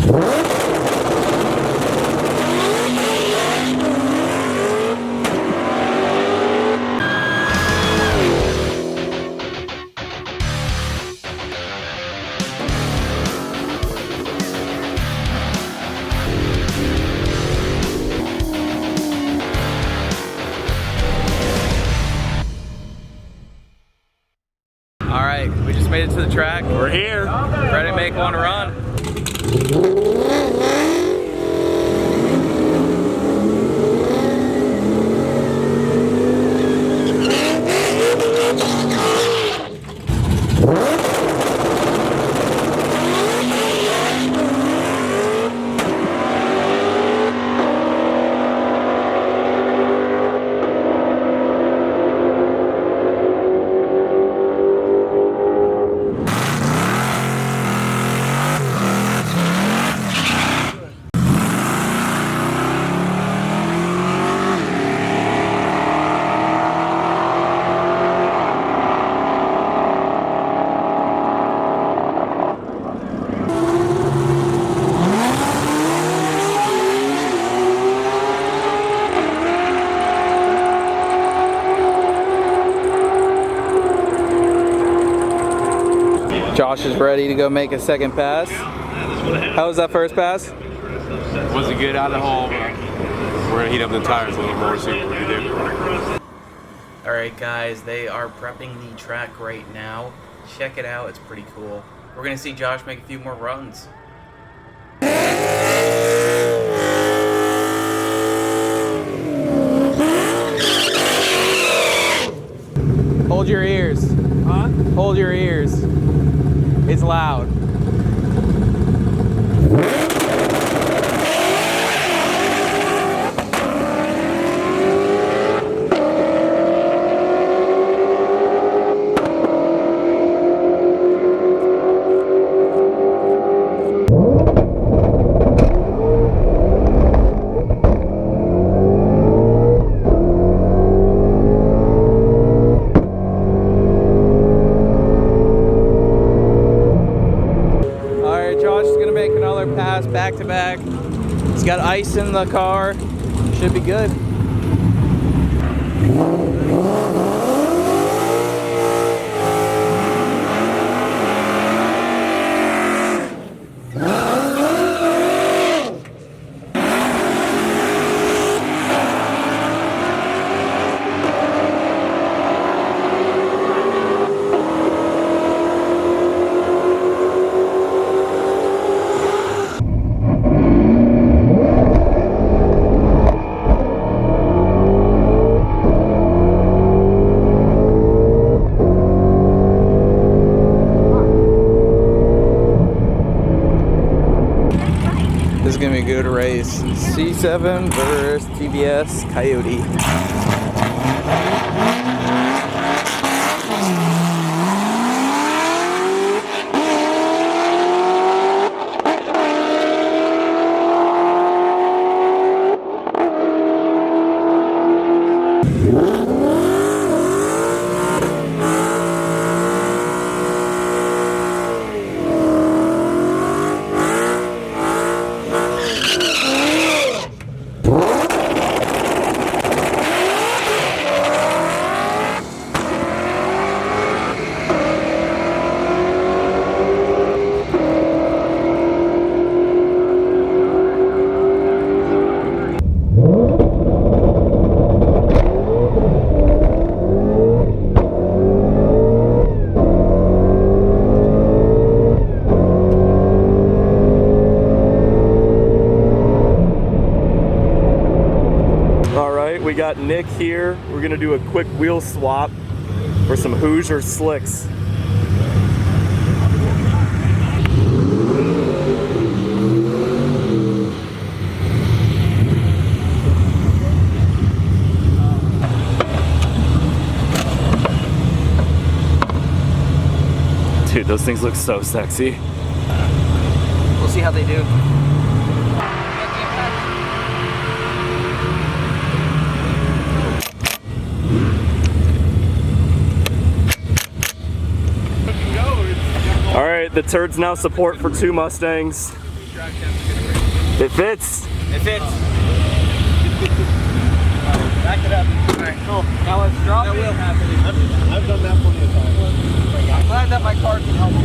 Alright, we just made it to the track. We're here. Ready to make one run. Josh is ready to go make a second pass. How was that first pass? Wasn't good out of the hole, but we're gonna heat up the tires a little more, see what we can do. Alright guys, they are prepping the track right now. Check it out, it's pretty cool. We're gonna see Josh make a few more runs. Hold your ears. Huh? Hold your ears. It's loud. Back to back. He's got ice in the car. Should be good. This is gonna be a good race. C7 versus TBS Coyote. We got Nick here. We're gonna do a quick wheel swap for some Hoosier slicks. Dude, those things look so sexy. We'll see how they do. All right, the turds now support for 2 Mustangs. It fits. It fits. Back it up. Alright, cool. Now let's drop it. I've done that plenty of times. I'm glad that my car can help you.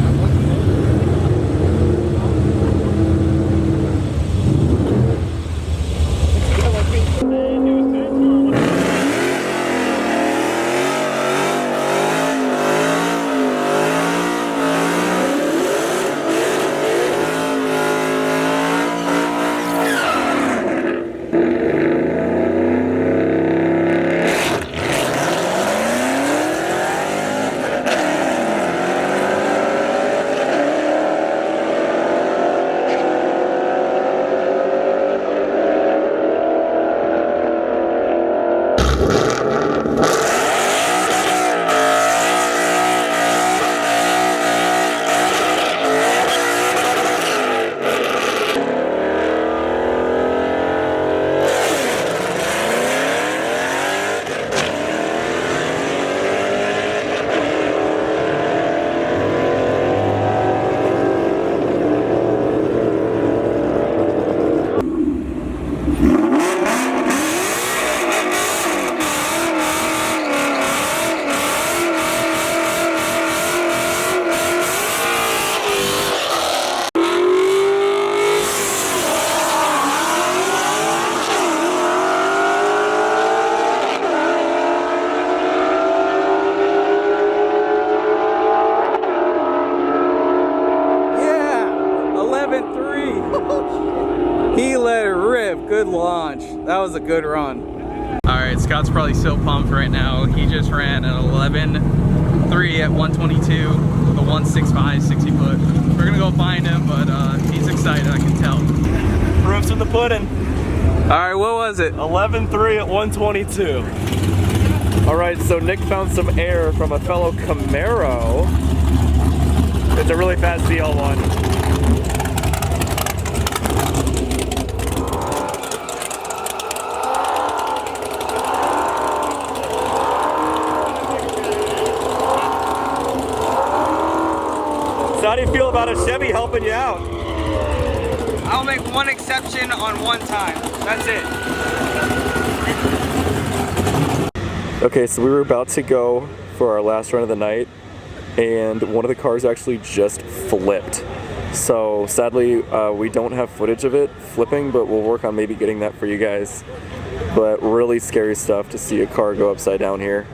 He let it rip. Good launch. That was a good run. Alright, Scott's probably so pumped right now. He just ran an 11.3 at 122 with a 165 60 foot. We're gonna go find him, but he's excited, I can tell. Proof's in the pudding. Alright, what was it? 11.3 at 122. Alright, so Nick found some air from a fellow Camaro. It's a really fast ZL1. So how do you feel about a Chevy helping you out? I'll make one exception on one time. That's it. Okay, so we were about to go for our last run of the night, and one of the cars actually just flipped. So sadly, we don't have footage of it flipping, but we'll work on maybe getting that for you guys. But really scary stuff to see a car go upside down here.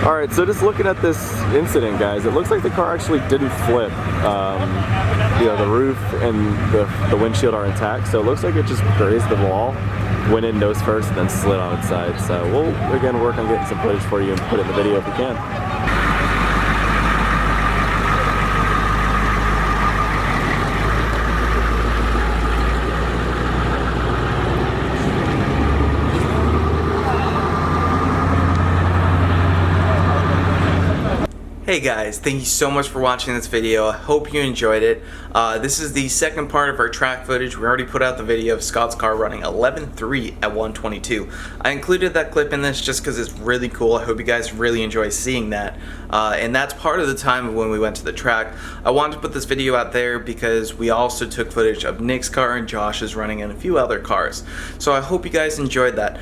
Alright, so just looking at this incident, guys, it looks like the car actually didn't flip. You know, the roof and the windshield are intact, so it looks like it just grazed the wall, went in nose first, and then slid on its side. So we'll, again, work on getting some footage for you and put it in the video if we can. Hey guys, thank you so much for watching this video. I hope you enjoyed it. This is the second part of our track footage. We already put out the video of Scott's car running 11.3 at 122. I included that clip in this just because it's really cool. I hope you guys really enjoy seeing that. And that's part of the time when we went to the track. I wanted to put this video out there because we also took footage of Nick's car and Josh's running and a few other cars. So I hope you guys enjoyed that.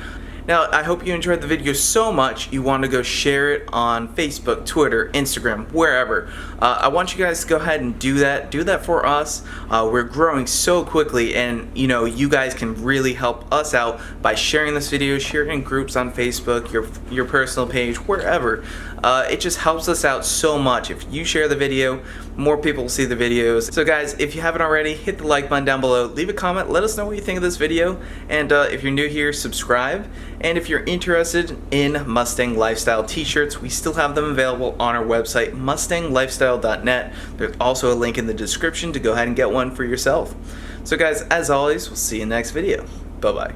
Now, I hope you enjoyed the video so much you want to go share it on Facebook, Twitter, Instagram, wherever. I want you guys to go ahead and do that. Do that for us. We're growing so quickly, and you know, you guys can really help us out by sharing this video, sharing in groups on Facebook, your personal page, wherever. It just helps us out so much. If you share the video, more people will see the videos. So guys, if you haven't already, hit the like button down below, leave a comment, let us know what you think of this video, and if you're new here, subscribe. And if you're interested in Mustang Lifestyle t-shirts, we still have them available on our website, mustanglifestyle.net. There's also a link in the description to go ahead and get one for yourself. So guys, as always, we'll see you in the next video. Bye-bye.